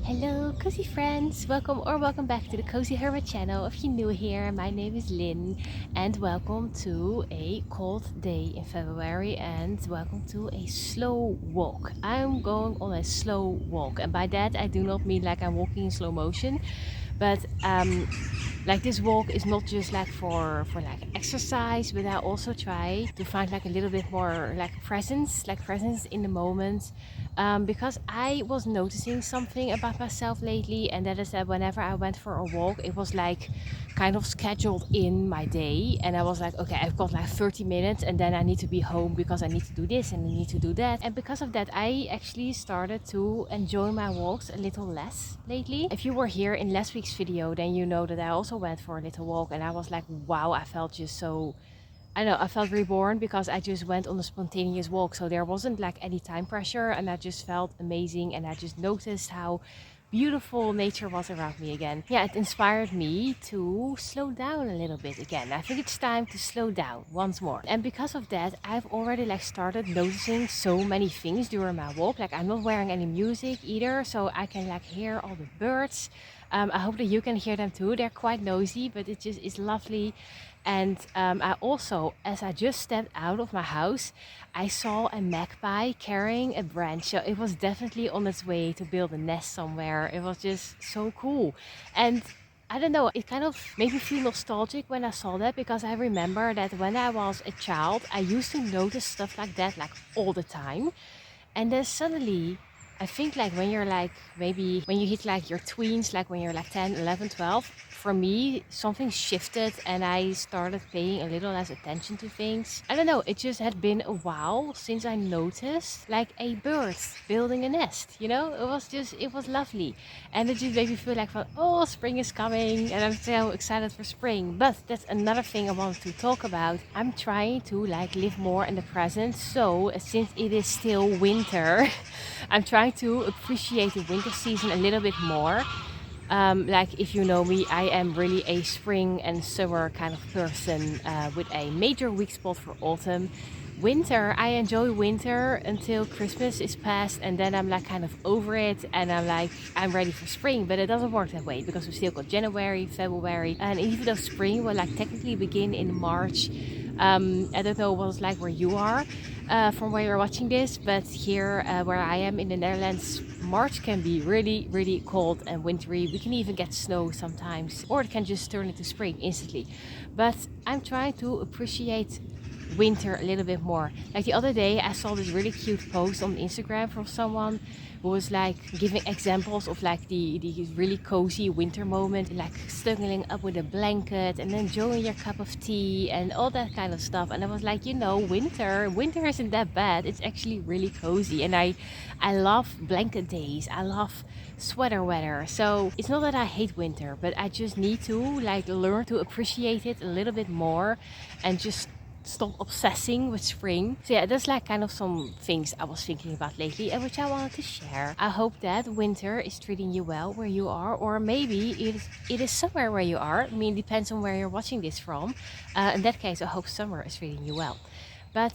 Hello cozy friends, welcome back to the Cozy Hermit channel. If you're new here, my name is Lynn and welcome to a cold day in February and welcome to a slow walk. I'm going on a slow walk, and by that I do not mean like I'm walking in slow motion, but like this walk is not just like for like exercise, but I also try to find like a little bit more like presence in the moment, because I was noticing something about myself lately, and that is that whenever I went for a walk, it was like kind of scheduled in my day, and I was like, okay, I've got like 30 minutes and then I need to be home because I need to do this and I need to do that. And because of that, I actually started to enjoy my walks a little less lately. If you were here in last week's video, then you know that I also went for a little walk, and I was like, wow, I felt just so, I know, I felt reborn because I just went on a spontaneous walk. So there wasn't like any time pressure, and I just felt amazing, and I just noticed how beautiful nature was around me again. Yeah, it inspired me to slow down a little bit again. I think it's time to slow down once more. And because of that, I've already like started noticing so many things during my walk. Like I'm not wearing any music either, so I can like hear all the birds. I hope that you can hear them too. They're quite noisy, but it just is lovely. And I also, as I just stepped out of my house, I saw a magpie carrying a branch. So it was definitely on its way to build a nest somewhere. It was just so cool. And I don't know, it kind of made me feel nostalgic when I saw that, because I remember that when I was a child, I used to notice stuff like that like all the time. And then suddenly, I think like when you're like, maybe when you hit like your tweens, like when you're like 10, 11, 12, for me, something shifted and I started paying a little less attention to things. I don't know, it just had been a while since I noticed like a bird building a nest, you know? It was lovely. And it just made me feel like, oh, spring is coming and I'm so excited for spring. But that's another thing I wanted to talk about. I'm trying to like live more in the present. So since it is still winter, I'm trying to appreciate the winter season a little bit more. Like if you know me, I am really a spring and summer kind of person, with a major weak spot for autumn. Winter, I enjoy winter until Christmas is past, and then I'm like kind of over it, and I'm like, I'm ready for spring. But it doesn't work that way, because we still got January, February, and even though spring will like technically begin in March. I don't know what it's like where you are, from where you're watching this, but here, where I am in the Netherlands, March can be really, really cold and wintry. We can even get snow sometimes, or it can just turn into spring instantly. But I'm trying to appreciate winter a little bit more. Like the other day, I saw this really cute post on Instagram from someone who was like giving examples of like the really cozy winter moment, like snuggling up with a blanket and enjoying your cup of tea and all that kind of stuff. And I was like, you know, winter isn't that bad. It's actually really cozy, and I love blanket days. I love sweater weather. So it's not that I hate winter, but I just need to like learn to appreciate it a little bit more and just stop obsessing with spring. So yeah, that's like kind of some things I was thinking about lately and which I wanted to share. I hope that winter is treating you well where you are, or maybe it is somewhere where you are. I mean, depends on where you're watching this from. In that case, I hope summer is treating you well. But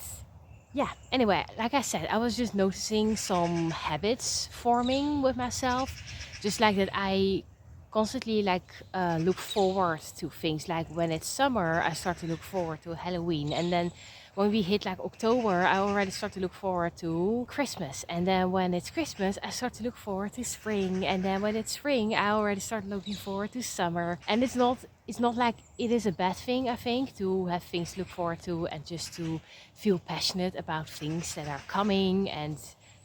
yeah, anyway, like I said, I was just noticing some habits forming with myself, just like that I constantly like look forward to things. Like when it's summer, I start to look forward to Halloween, and then when we hit like October, I already start to look forward to Christmas, and then when it's Christmas, I start to look forward to spring, and then when it's spring, I already start looking forward to summer. And it's not like it is a bad thing, I think, to have things to look forward to and just to feel passionate about things that are coming, and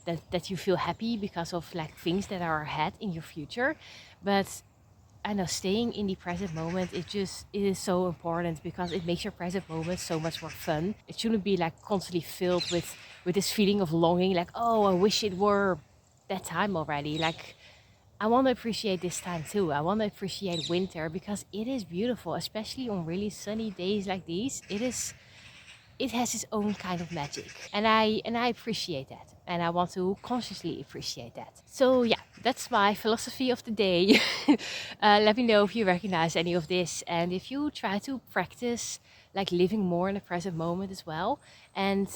that you feel happy because of like things that are ahead in your future. But I know staying in the present moment, it is so important because it makes your present moment so much more fun. It shouldn't be like constantly filled with this feeling of longing, like, oh, I wish it were that time already. Like, I want to appreciate this time too. I want to appreciate winter because it is beautiful, especially on really sunny days like these. It has its own kind of magic, and I appreciate that, and I want to consciously appreciate that. So yeah, that's my philosophy of the day. Let me know if you recognize any of this, and if you try to practice like living more in the present moment as well, and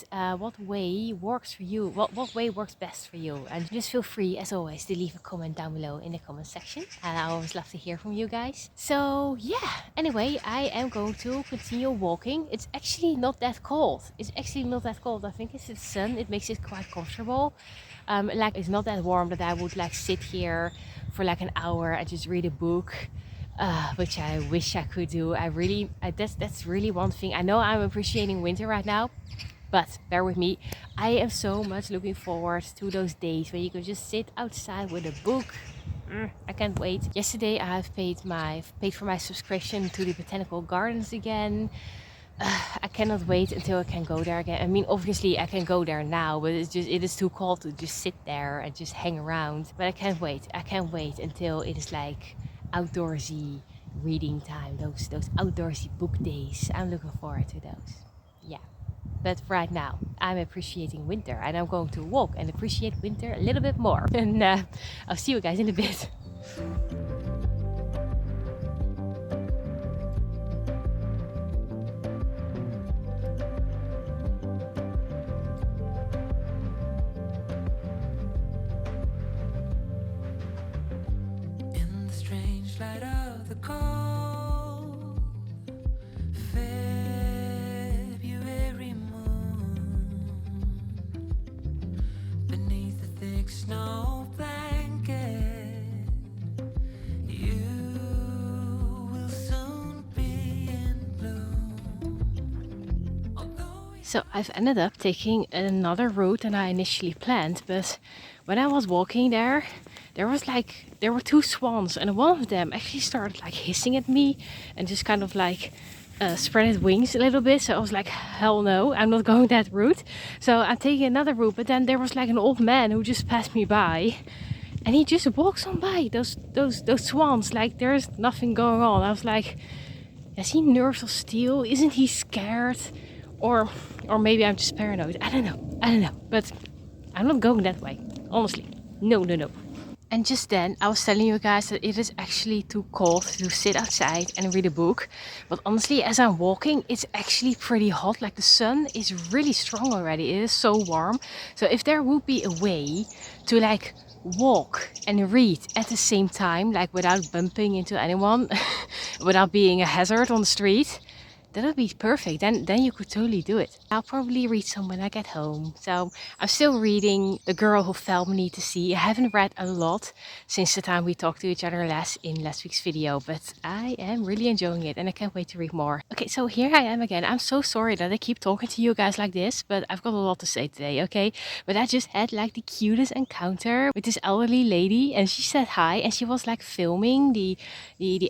what way works for you, what way works best for you. And just feel free as always to leave a comment down below in the comment section, and I always love to hear from you guys. So yeah, anyway, I am going to continue walking. It's actually not that cold. I think it's the sun, it makes it quite comfortable. Like it's not that warm that I would like sit here for like an hour and just read a book, which I wish I could do. That's really one thing. I know I'm appreciating winter right now, but bear with me. I am so much looking forward to those days where you can just sit outside with a book. I can't wait. Yesterday I've paid for my subscription to the botanical gardens again. I cannot wait until I can go there again. I mean, obviously I can go there now, but it is too cold to just sit there and just hang around. But I can't wait. I can't wait until it is like outdoorsy reading time. Those outdoorsy book days. I'm looking forward to those. Yeah. But right now, I'm appreciating winter, and I'm going to walk and appreciate winter a little bit more. And I'll see you guys in a bit. In the strange light of the cold February moon, beneath the thick snow blanket, you will soon be in bloom. So I've ended up taking another route than I initially planned, but when I was walking there were two swans, and one of them actually started like hissing at me and just kind of like spread its wings a little bit. So I was like, hell no, I'm not going that route. So I'm taking another route, but then there was like an old man who just passed me by, and he just walks on by those swans like there's nothing going on. I was like, has he nerves of steel? Isn't he scared? Or maybe I'm just paranoid. I don't know. But I'm not going that way. Honestly. No. And just then I was telling you guys that it is actually too cold to sit outside and read a book. But honestly, as I'm walking, it's actually pretty hot. Like the sun is really strong already. It is so warm. So if there would be a way to like walk and read at the same time, like without bumping into anyone, without being a hazard on the street, that would be perfect. Then you could totally do it. I'll probably read some when I get home. So I'm still reading The Girl Who Felt Me to See. I haven't read a lot since the time we talked to each other last week's video, but I am really enjoying it and I can't wait to read more. Okay, so here I am again. I'm so sorry that I keep talking to you guys like this, but I've got a lot to say today, okay? But I just had like the cutest encounter with this elderly lady, and she said hi, and she was like filming the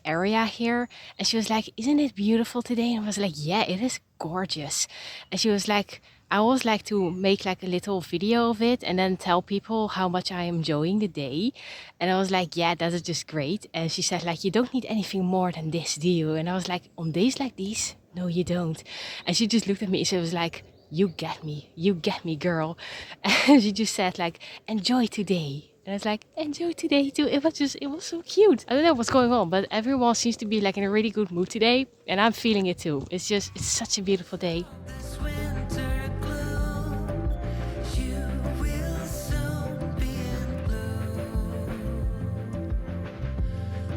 area here, and she was like, isn't it beautiful today? And I was like, yeah, it is gorgeous. And she was like, I always like to make like a little video of it and then tell people how much I am enjoying the day. And I was like, yeah, that is just great. And she said like, you don't need anything more than this, do you? And I was like, on days like these, no, you don't. And she just looked at me and she was like, you get me, girl. And she just said like, enjoy today. And I was like, enjoy today too. It was so cute. I don't know what's going on, but everyone seems to be like in a really good mood today. And I'm feeling it too. It's such a beautiful day. This winter gloom, you will soon be in bloom.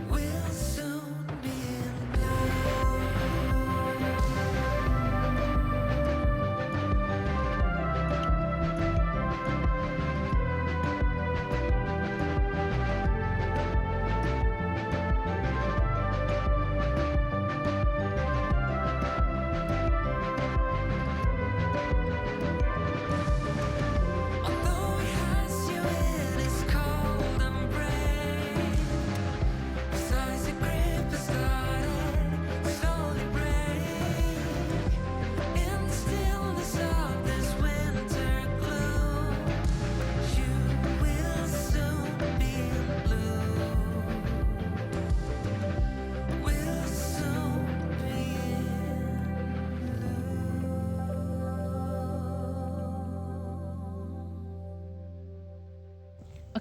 Will soon be in bloom.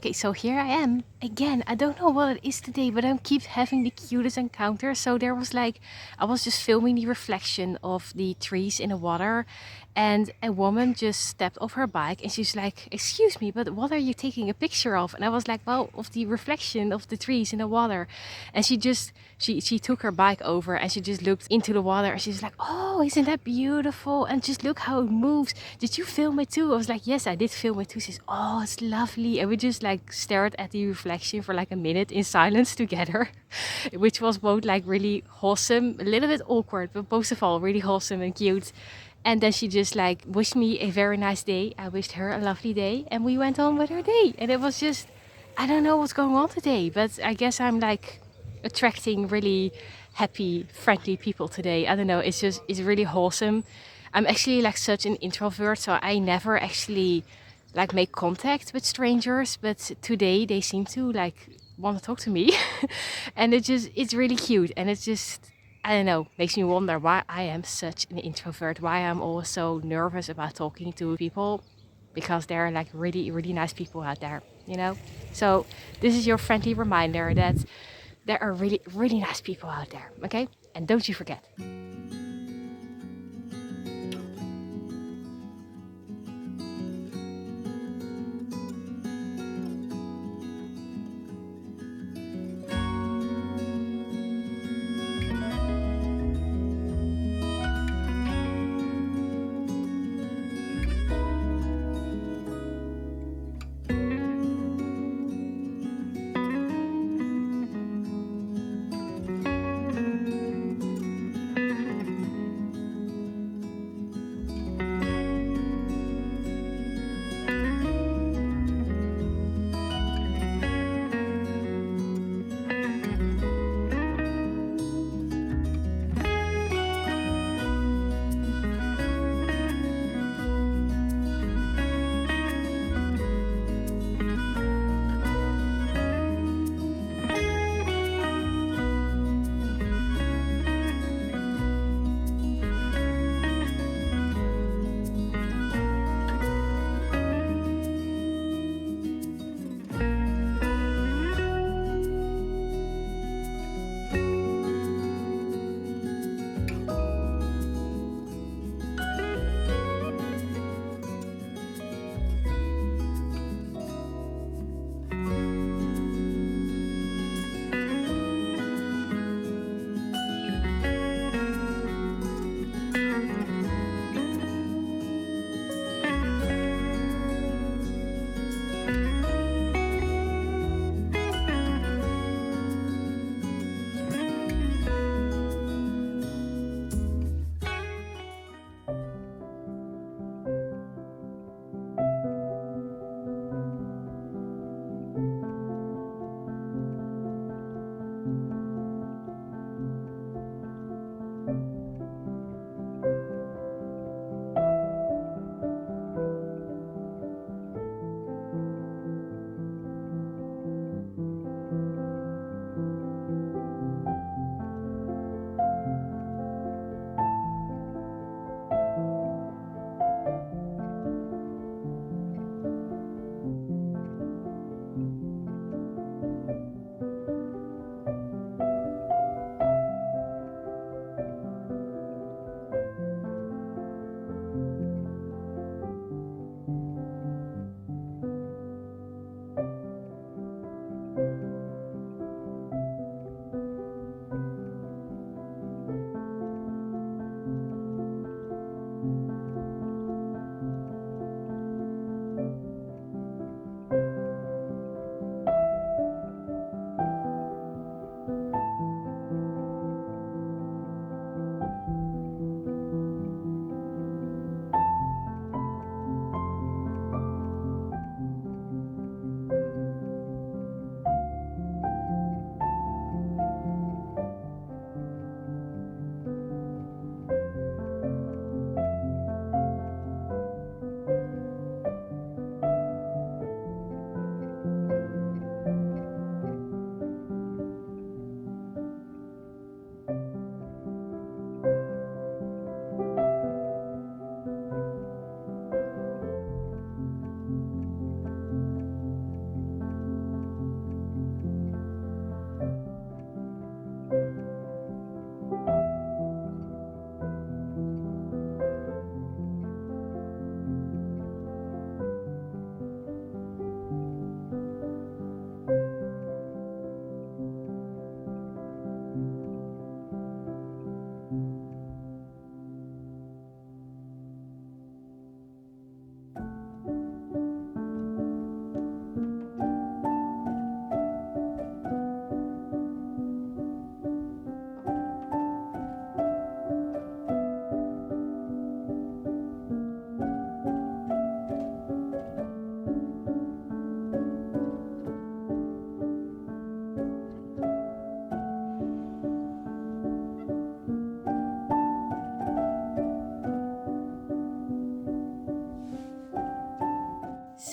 Okay, so here I am again. I don't know what it is today, but I keep having the cutest encounter. So there was like, I was just filming the reflection of the trees in the water, and a woman just stepped off her bike and she's like, "Excuse me, but what are you taking a picture of?" And I was like, "Well, of the reflection of the trees in the water." And she took her bike over and she just looked into the water and she's like, "Oh, isn't that beautiful? And just look how it moves. Did you film it too?" I was like, "Yes, I did film it too." She says, "Oh, it's lovely." And we just like stared at the reflection for like a minute in silence together, which was both like really wholesome, a little bit awkward, but most of all really wholesome and cute. And then she just like wished me a very nice day. I wished her a lovely day and we went on with her day. And it was just, I don't know what's going on today, but I guess I'm like attracting really happy, friendly people today. I don't know, it's really wholesome. I'm actually like such an introvert, so I never actually like make contact with strangers, but today they seem to like want to talk to me. And it's really cute, and it's just, I don't know, makes me wonder why I am such an introvert, why I'm always so nervous about talking to people, because there are like really, really nice people out there, you know? So this is your friendly reminder that there are really, really nice people out there, okay? And don't you forget.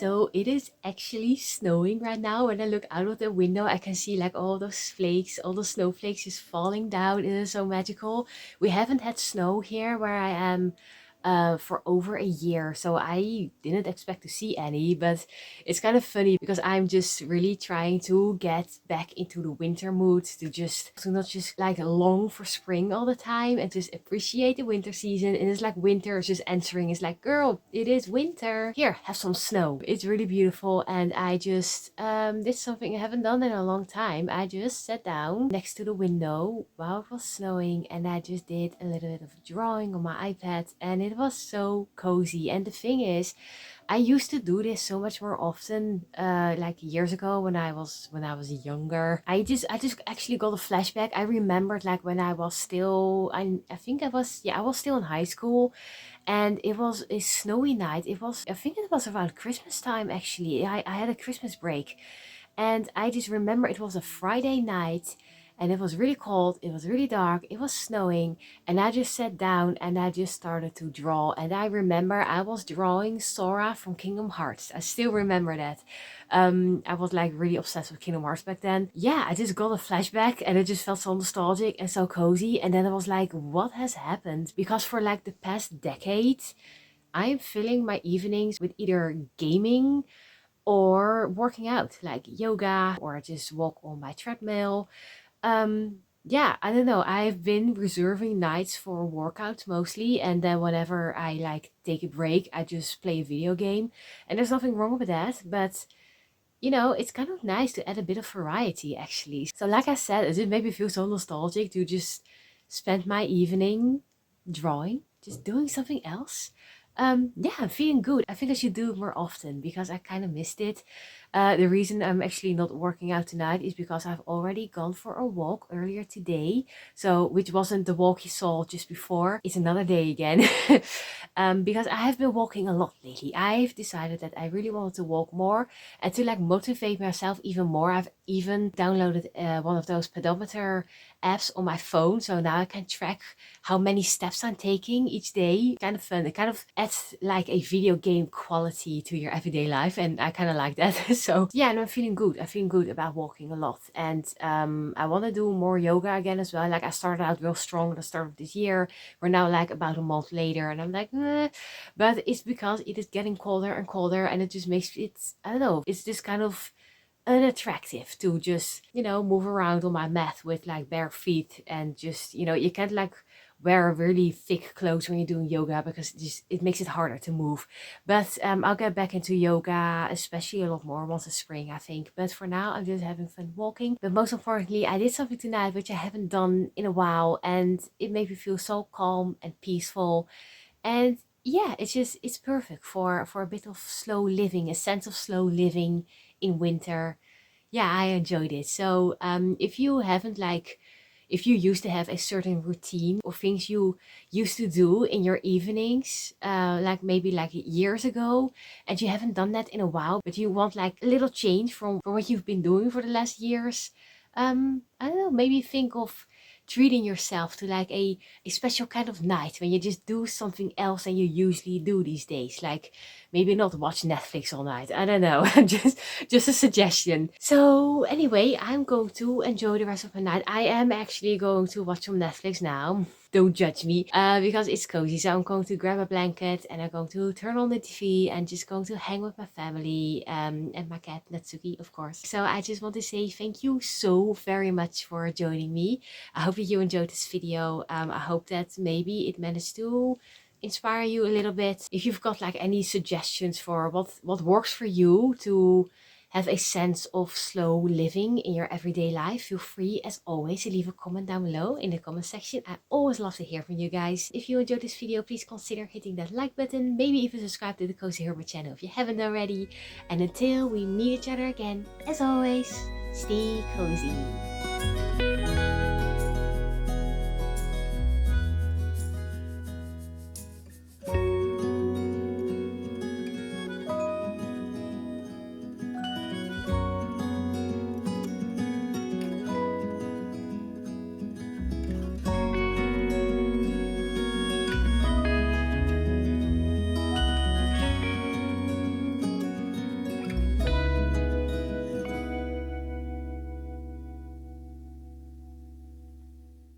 So it is actually snowing right now. When I look out of the window, I can see like all those flakes, all the snowflakes just falling down. It is so magical. We haven't had snow here where I am for over a year, so I didn't expect to see any, but it's kind of funny because I'm just really trying to get back into the winter mood, to not just like long for spring all the time and just appreciate the winter season. And it's like winter is just entering. It's like, girl, it is winter, here, have some snow. It's really beautiful. And I just did something I haven't done in a long time. I just sat down next to the window while it was snowing, and I just did a little bit of drawing on my iPad, and it was so cozy. And the thing is, I used to do this so much more often, like years ago when I was younger. I just actually got a flashback. I remembered like when I was still, I think I was still in high school, and it was a snowy night. I think it was around Christmas time actually. I had a Christmas break, and I just remember it was a Friday night, and it was really cold, it was really dark, it was snowing, and I just sat down and I just started to draw. And I remember I was drawing Sora from Kingdom Hearts. I still remember that. I was like really obsessed with Kingdom Hearts back then. Yeah, I just got a flashback and it just felt so nostalgic and so cozy. And then I was like, what has happened? Because for like the past decade, I'm filling my evenings with either gaming or working out, like yoga, or just walk on my treadmill. Yeah, I don't know. I've been reserving nights for workouts mostly, and then whenever I like take a break, I just play a video game. And there's nothing wrong with that, but it's kind of nice to add a bit of variety actually. So like I said, it just made me feel so nostalgic to just spend my evening drawing, just doing something else. Yeah, I'm feeling good. I think I should do it more often because I kind of missed it. The reason I'm actually not working out tonight is because I've already gone for a walk earlier today. So, which wasn't the walk you saw just before. It's another day again. Because I have been walking a lot lately. I've decided that I really wanted to walk more, and to like motivate myself even more, I've even downloaded one of those pedometer apps on my phone. So now I can track how many steps I'm taking each day. Kind of fun. It kind of adds like a video game quality to your everyday life, and I kind of like that. So yeah, and I'm feeling good. I'm feeling good about walking a lot, and I want to do more yoga again as well. Like I started out real strong at the start of this year. We're now like about a month later, and I'm like, but it's because it is getting colder and colder, and it just makes it, I don't know, it's just kind of unattractive to just move around on my mat with like bare feet, and just you can't like wear really thick clothes when you're doing yoga because it makes it harder to move. But I'll get back into yoga, especially a lot more once it's spring, I think. But for now, I'm just having fun walking. But most importantly, I did something tonight which I haven't done in a while, and it made me feel so calm and peaceful. And yeah, it's perfect for a bit of slow living, a sense of slow living in winter. Yeah, I enjoyed it. So if you used to have a certain routine or things you used to do in your evenings, like maybe like years ago, and you haven't done that in a while, but you want like a little change from what you've been doing for the last years, I don't know, maybe think of treating yourself to like a special kind of night when you just do something else than you usually do these days. Like maybe not watch Netflix all night. I don't know. Just a suggestion. So anyway, I'm going to enjoy the rest of the night. I am actually going to watch some Netflix now. Don't judge me, because it's cozy. So I'm going to grab a blanket and I'm going to turn on the TV and just going to hang with my family, and my cat Natsuki, of course. So I just want to say thank you so very much for joining me. I hope that you enjoyed this video. I hope that maybe it managed to inspire you a little bit. If you've got like any suggestions for what works for you to have a sense of slow living in your everyday life, feel free as always to leave a comment down below in the comment section. I always love to hear from you guys. If you enjoyed this video, please consider hitting that like button, maybe even subscribe to the Cozy Hermit channel if you haven't already. And until we meet each other again, as always, stay cozy.